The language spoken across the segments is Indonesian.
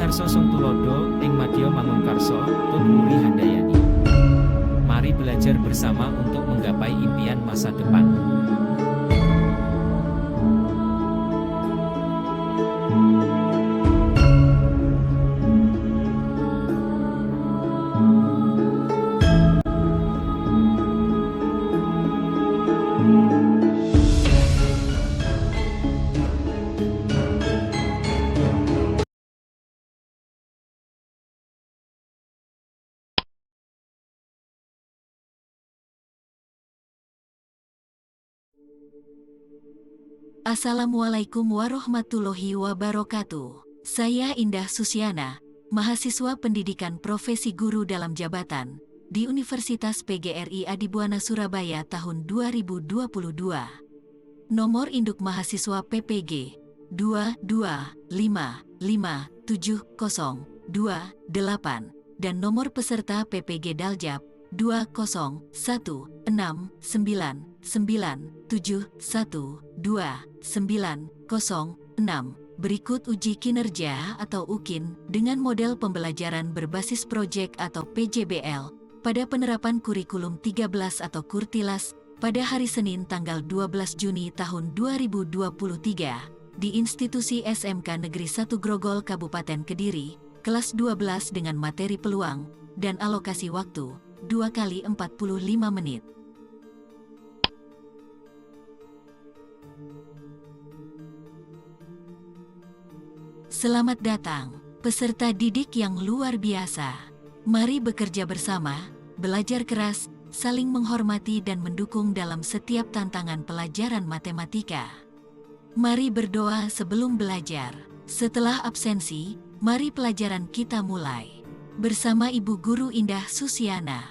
Karso Sung Tulodo, ing Madya Mangunkarso, Tut Wuri Handayani. Mari belajar bersama untuk menggapai impian masa depan. Assalamualaikum warahmatullahi wabarakatuh. Saya Indah Susiana, mahasiswa pendidikan profesi guru dalam jabatan di Universitas PGRI Adibuana Surabaya tahun 2022. Nomor induk mahasiswa PPG 2255702 dan nomor peserta PPG Daljab 2016997129006. Berikut uji kinerja atau UKIN dengan model pembelajaran berbasis proyek atau PJBL pada penerapan kurikulum 13 atau Kurtilas pada hari Senin tanggal 12 Juni tahun 2023 di Institusi SMK Negeri 1 Grogol Kabupaten Kediri, kelas 12 dengan materi peluang dan alokasi waktu 2 kali 45 menit. Selamat datang, peserta didik yang luar biasa. Mari bekerja bersama, belajar keras, saling menghormati dan mendukung dalam setiap tantangan pelajaran matematika. Mari berdoa sebelum belajar. Setelah absensi, mari pelajaran kita mulai. Bersama Ibu Guru Indah Susiana.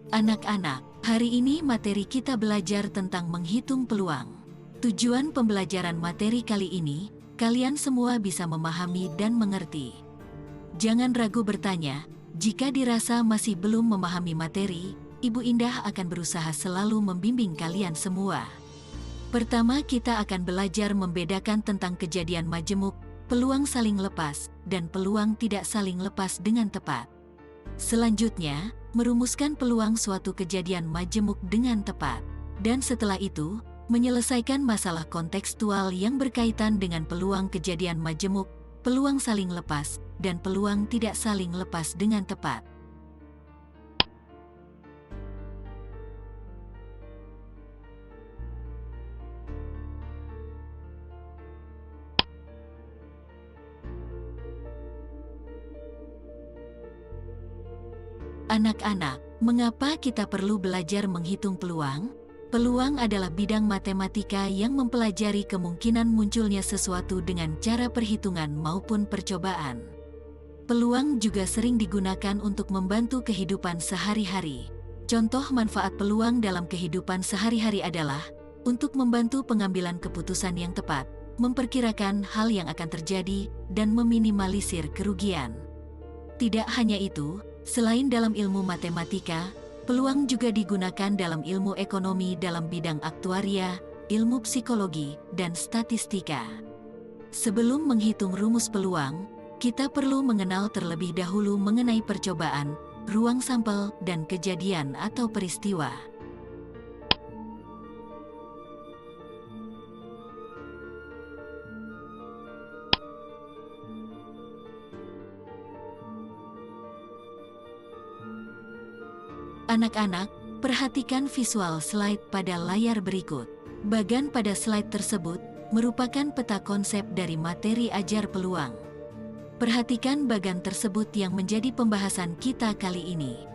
Anak-anak, hari ini materi kita belajar tentang menghitung peluang. Tujuan pembelajaran materi kali ini, kalian semua bisa memahami dan mengerti. Jangan ragu bertanya, jika dirasa masih belum memahami materi, Ibu Indah akan berusaha selalu membimbing kalian semua. Pertama, kita akan belajar membedakan tentang kejadian majemuk, peluang saling lepas, dan peluang tidak saling lepas dengan tepat. Selanjutnya, merumuskan peluang suatu kejadian majemuk dengan tepat. Dan setelah itu, menyelesaikan masalah kontekstual yang berkaitan dengan peluang kejadian majemuk, peluang saling lepas, dan peluang tidak saling lepas dengan tepat. Anak-anak, mengapa kita perlu belajar menghitung peluang? Peluang adalah bidang matematika yang mempelajari kemungkinan munculnya sesuatu dengan cara perhitungan maupun percobaan. Peluang juga sering digunakan untuk membantu kehidupan sehari-hari. Contoh manfaat peluang dalam kehidupan sehari-hari adalah untuk membantu pengambilan keputusan yang tepat, memperkirakan hal yang akan terjadi, dan meminimalisir kerugian. Tidak hanya itu, selain dalam ilmu matematika, peluang juga digunakan dalam ilmu ekonomi dalam bidang aktuaria, ilmu psikologi, dan statistika. Sebelum menghitung rumus peluang, kita perlu mengenal terlebih dahulu mengenai percobaan, ruang sampel, dan kejadian atau peristiwa. Anak-anak, perhatikan visual slide pada layar berikut. Bagan pada slide tersebut merupakan peta konsep dari materi ajar peluang. Perhatikan bagan tersebut yang menjadi pembahasan kita kali ini.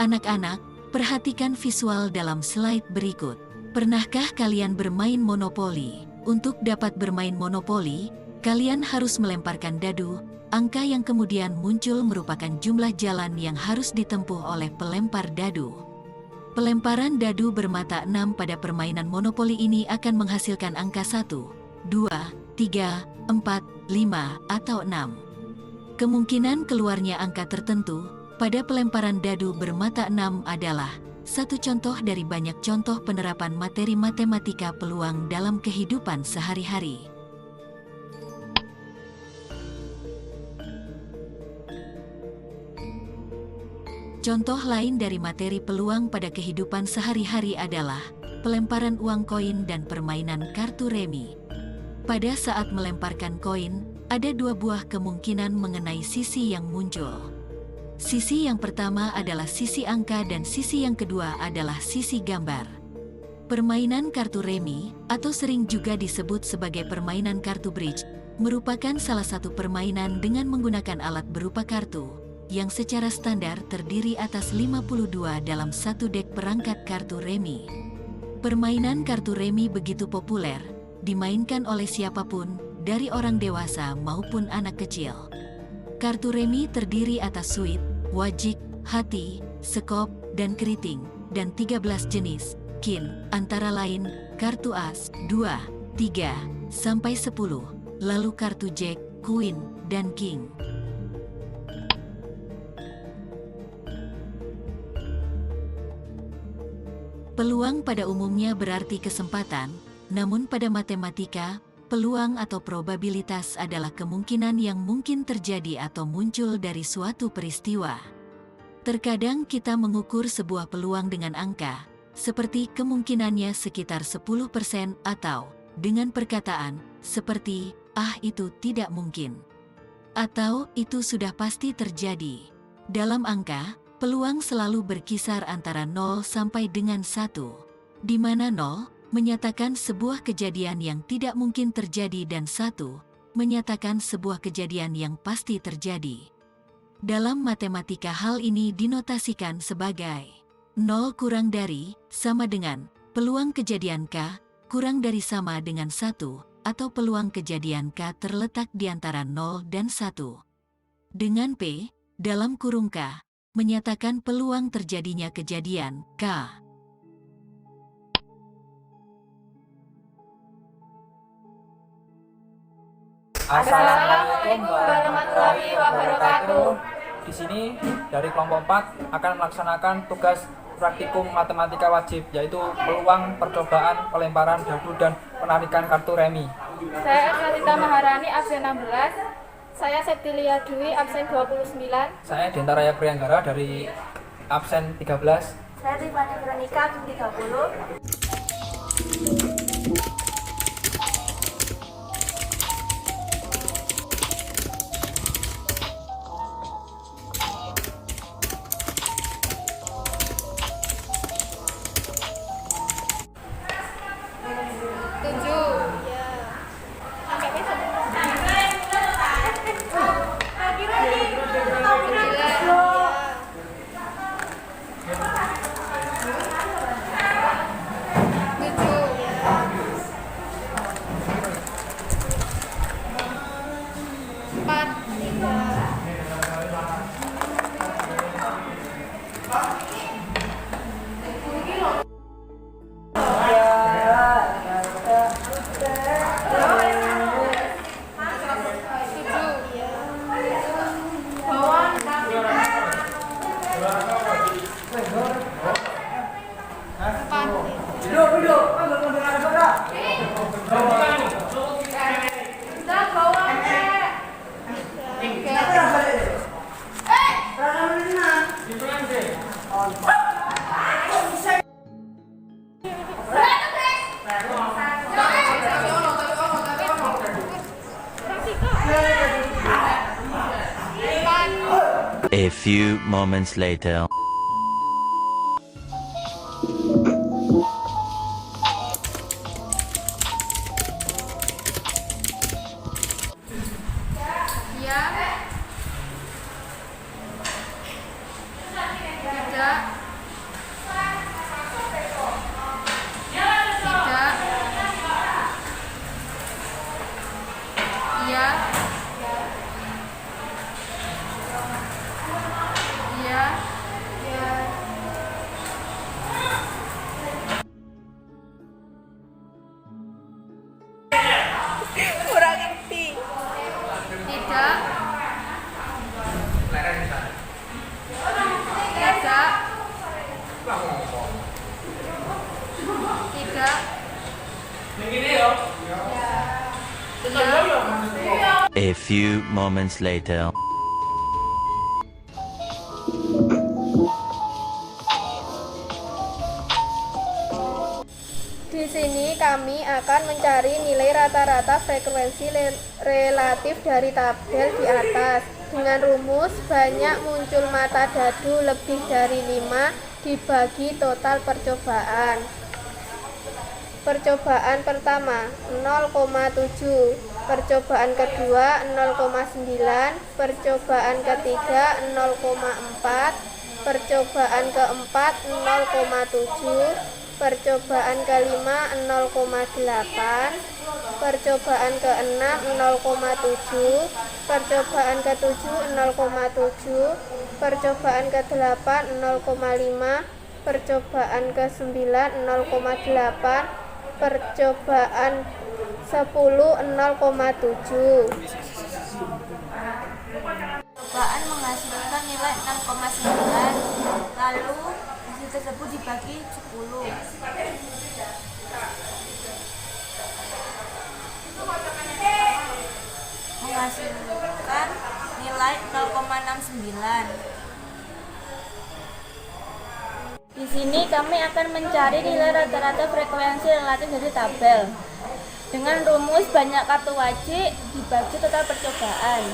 Anak-anak, perhatikan visual dalam slide berikut. Pernahkah kalian bermain monopoli? Untuk dapat bermain monopoli, kalian harus melemparkan dadu. Angka yang kemudian muncul merupakan jumlah jalan yang harus ditempuh oleh pelempar dadu. Pelemparan dadu bermata 6 pada permainan monopoli ini akan menghasilkan angka 1, 2, 3, 4, 5, atau 6. Kemungkinan keluarnya angka tertentu pada pelemparan dadu bermata 6 adalah satu contoh dari banyak contoh penerapan materi matematika peluang dalam kehidupan sehari-hari. Contoh lain dari materi peluang pada kehidupan sehari-hari adalah pelemparan uang koin dan permainan kartu remi. Pada saat melemparkan koin, ada dua buah kemungkinan mengenai sisi yang muncul. Sisi yang pertama adalah sisi angka dan sisi yang kedua adalah sisi gambar. Permainan kartu remi, atau sering juga disebut sebagai permainan kartu bridge, merupakan salah satu permainan dengan menggunakan alat berupa kartu, yang secara standar terdiri atas 52 dalam satu dek perangkat kartu remi. Permainan kartu remi begitu populer, dimainkan oleh siapapun, dari orang dewasa maupun anak kecil. Kartu remi terdiri atas suit, wajik, hati, sekop, dan keriting, dan 13 jenis, kin, antara lain, kartu as, 2, 3, sampai 10, lalu kartu jack, queen, dan king. Peluang pada umumnya berarti kesempatan, namun pada matematika, peluang atau probabilitas adalah kemungkinan yang mungkin terjadi atau muncul dari suatu peristiwa. Terkadang kita mengukur sebuah peluang dengan angka, seperti kemungkinannya sekitar 10% atau dengan perkataan seperti, itu tidak mungkin. Atau itu sudah pasti terjadi. Dalam angka, peluang selalu berkisar antara 0 sampai dengan 1, di mana 0 menyatakan sebuah kejadian yang tidak mungkin terjadi dan 1 menyatakan sebuah kejadian yang pasti terjadi. Dalam matematika hal ini dinotasikan sebagai 0 kurang dari sama dengan peluang kejadian K kurang dari sama dengan 1 atau peluang kejadian K terletak di antara 0 dan 1. Dengan P dalam kurung K menyatakan peluang terjadinya kejadian K. Assalamualaikum warahmatullahi wabarakatuh. Di sini dari kelompok 4 akan melaksanakan tugas praktikum matematika wajib, yaitu peluang, percobaan, pelemparan dadu dan penarikan kartu remi. Saya Salita Maharani, absen 16. Saya Septilia Dwi, absen 29. Saya Denta Raya Priyanggara dari absen 13. Saya Tiffany Veronica, absen 30. A few moments later. Tidak. A few moments later. Di sini kami akan mencari nilai rata-rata frekuensi relatif dari tabel di atas. Dengan rumus banyak muncul mata dadu lebih dari 5 dibagi total percobaan. Percobaan pertama 0,7, percobaan kedua 0,9, percobaan ketiga 0,4, percobaan keempat 0,7, percobaan kelima 0,8, percobaan keenam 0,7, percobaan ketujuh 0,7, percobaan ke-8 0,5, percobaan ke-9 0,8, percobaan 10 0,7. Percobaan menghasilkan nilai 6,9, lalu hasil tersebut dibagi 10. Menghasilkan nilai 0,69. Di sini kami akan mencari nilai rata-rata frekuensi relatif dari tabel. Dengan rumus banyak kartu wajib dibagi total percobaan.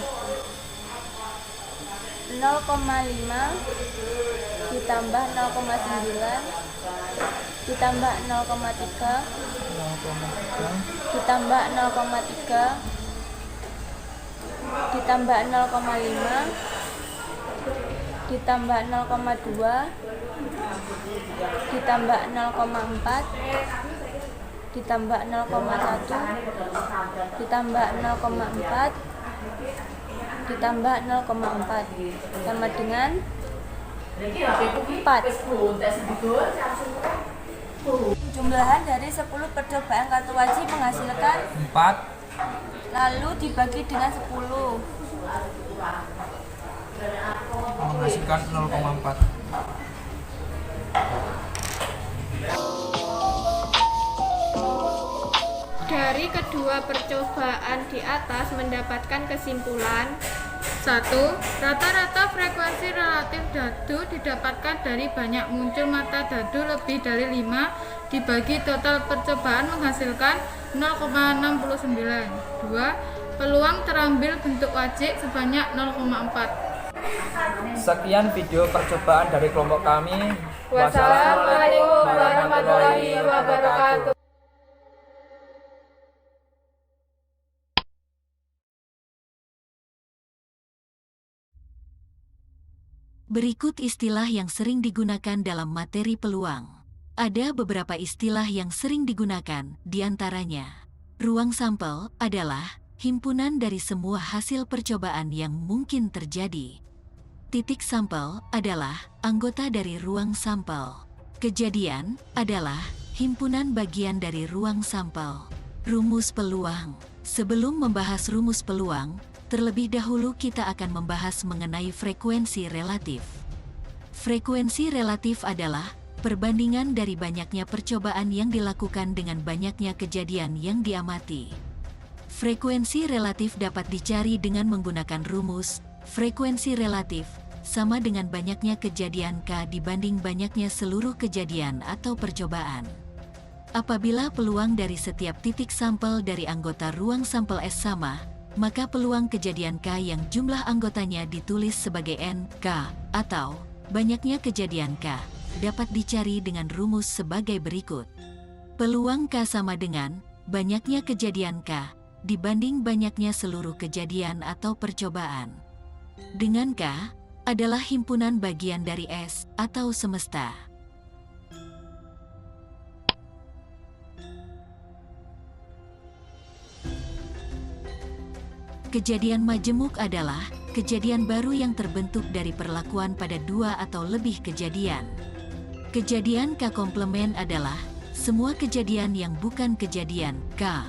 0,5 ditambah 0,9 ditambah 0,3 ditambah 0,3 ditambah 0,5 ditambah 0,2 ditambah 0,4 ditambah 0,1 ditambah 0,4 ditambah 0,4 sama dengan 4. Jumlahan dari 10 percobaan kartu wajib menghasilkan 4, lalu dibagi dengan 10. menghasilkan 0,4. Dari kedua percobaan di atas mendapatkan kesimpulan 1. Rata-rata frekuensi relatif dadu didapatkan dari banyak muncul mata dadu lebih dari 5 dibagi total percobaan menghasilkan 0,69. 2. Peluang terambil bentuk wajik sebanyak 0,4. Sekian video percobaan dari kelompok kami. Wassalamualaikum warahmatullahi wabarakatuh. Berikut istilah yang sering digunakan dalam materi peluang. Ada beberapa istilah yang sering digunakan, di antaranya. Ruang sampel adalah himpunan dari semua hasil percobaan yang mungkin terjadi. Titik sampel adalah anggota dari ruang sampel. Kejadian adalah himpunan bagian dari ruang sampel. Rumus peluang. Sebelum membahas rumus peluang, terlebih dahulu kita akan membahas mengenai frekuensi relatif. Frekuensi relatif adalah perbandingan dari banyaknya percobaan yang dilakukan dengan banyaknya kejadian yang diamati. Frekuensi relatif dapat dicari dengan menggunakan rumus, frekuensi relatif sama dengan banyaknya kejadian K dibanding banyaknya seluruh kejadian atau percobaan. Apabila peluang dari setiap titik sampel dari anggota ruang sampel S sama, maka peluang kejadian K yang jumlah anggotanya ditulis sebagai N, K, atau banyaknya kejadian K, dapat dicari dengan rumus sebagai berikut. Peluang K sama dengan banyaknya kejadian K dibanding banyaknya seluruh kejadian atau percobaan. Dengan K adalah himpunan bagian dari S atau semesta. Kejadian majemuk adalah kejadian baru yang terbentuk dari perlakuan pada dua atau lebih kejadian. Kejadian K komplement adalah semua kejadian yang bukan kejadian K.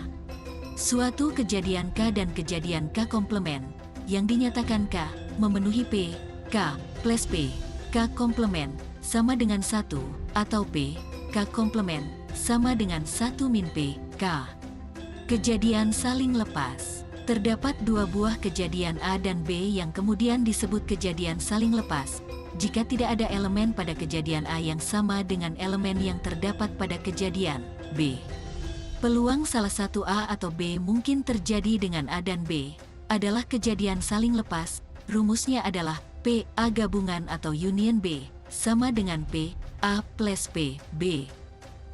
Suatu kejadian K dan kejadian K komplement yang dinyatakan K memenuhi P, K plus P, K komplement sama dengan 1, atau P, K komplement sama dengan 1 min P, K. Kejadian saling lepas. Terdapat dua buah kejadian A dan B yang kemudian disebut kejadian saling lepas, jika tidak ada elemen pada kejadian A yang sama dengan elemen yang terdapat pada kejadian B. Peluang salah satu A atau B mungkin terjadi dengan A dan B adalah kejadian saling lepas. Rumusnya adalah P A gabungan atau union B sama dengan P A plus P B.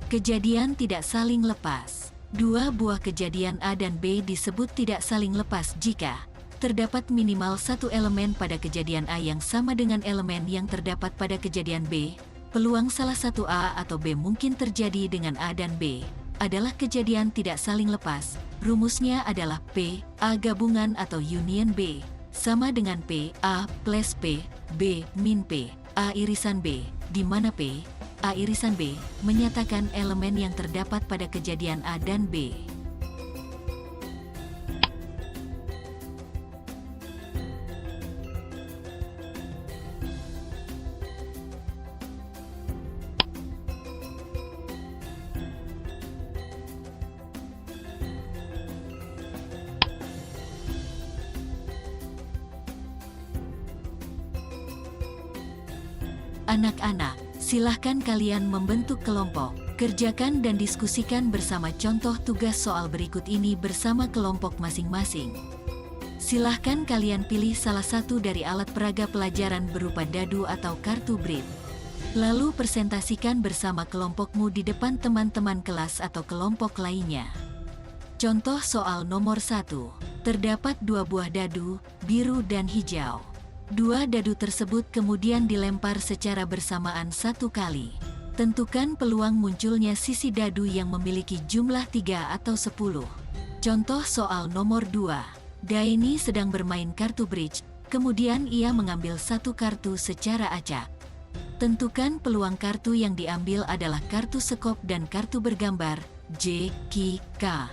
Kejadian tidak saling lepas. Dua buah kejadian A dan B disebut tidak saling lepas jika terdapat minimal satu elemen pada kejadian A yang sama dengan elemen yang terdapat pada kejadian B. Peluang salah satu A atau B mungkin terjadi dengan A dan B adalah kejadian tidak saling lepas. Rumusnya adalah P A gabungan atau union B sama dengan P A plus P B min P A irisan B, di mana P A irisan B menyatakan elemen yang terdapat pada kejadian A dan B. Anak-anak, silahkan kalian membentuk kelompok, kerjakan dan diskusikan bersama contoh tugas soal berikut ini bersama kelompok masing-masing. Silahkan kalian pilih salah satu dari alat peraga pelajaran berupa dadu atau kartu brid. Lalu presentasikan bersama kelompokmu di depan teman-teman kelas atau kelompok lainnya. Contoh soal nomor 1. Terdapat dua buah dadu, biru dan hijau. Dua dadu tersebut kemudian dilempar secara bersamaan satu kali. Tentukan peluang munculnya sisi dadu yang memiliki jumlah 3 atau 10. Contoh soal nomor 2. Daini sedang bermain kartu bridge, kemudian ia mengambil satu kartu secara acak. Tentukan peluang kartu yang diambil adalah kartu sekop dan kartu bergambar J, K, K.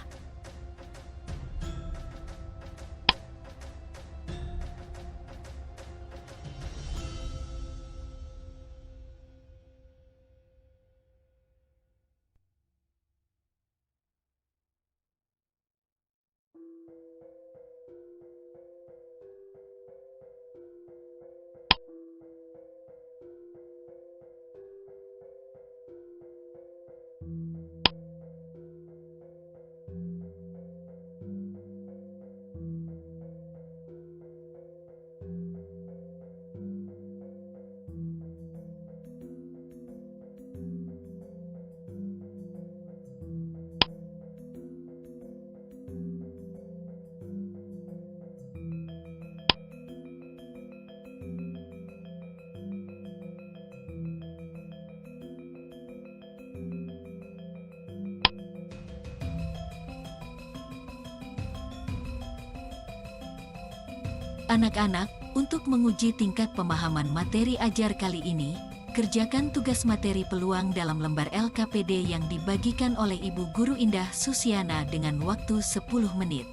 Anak-anak, untuk menguji tingkat pemahaman materi ajar kali ini, kerjakan tugas materi peluang dalam lembar LKPD yang dibagikan oleh Ibu Guru Indah Susiana dengan waktu 10 menit.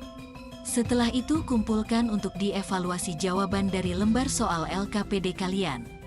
Setelah itu kumpulkan untuk dievaluasi jawaban dari lembar soal LKPD kalian.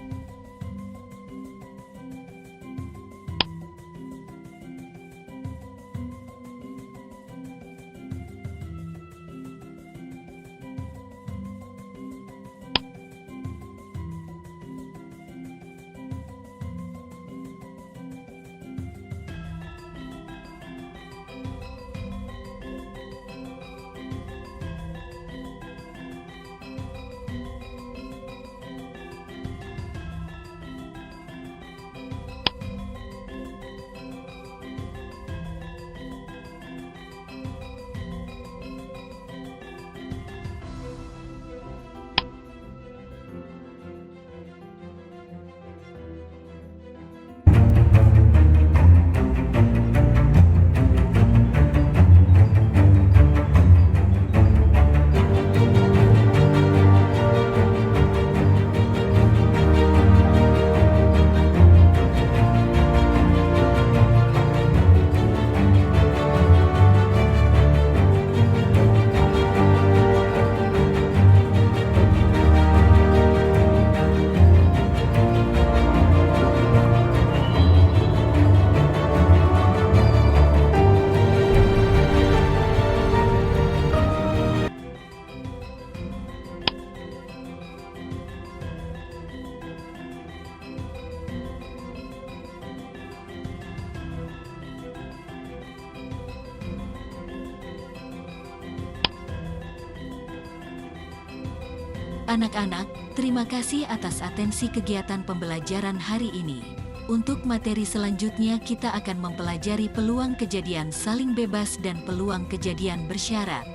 anak-anak, terima kasih atas atensi kegiatan pembelajaran hari ini. Untuk materi selanjutnya kita akan mempelajari peluang kejadian saling bebas dan peluang kejadian bersyarat.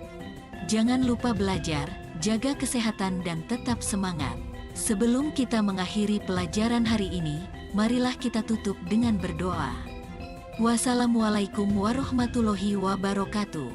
Jangan lupa belajar, jaga kesehatan dan tetap semangat. Sebelum kita mengakhiri pelajaran hari ini, marilah kita tutup dengan berdoa. Wassalamualaikum warahmatullahi wabarakatuh.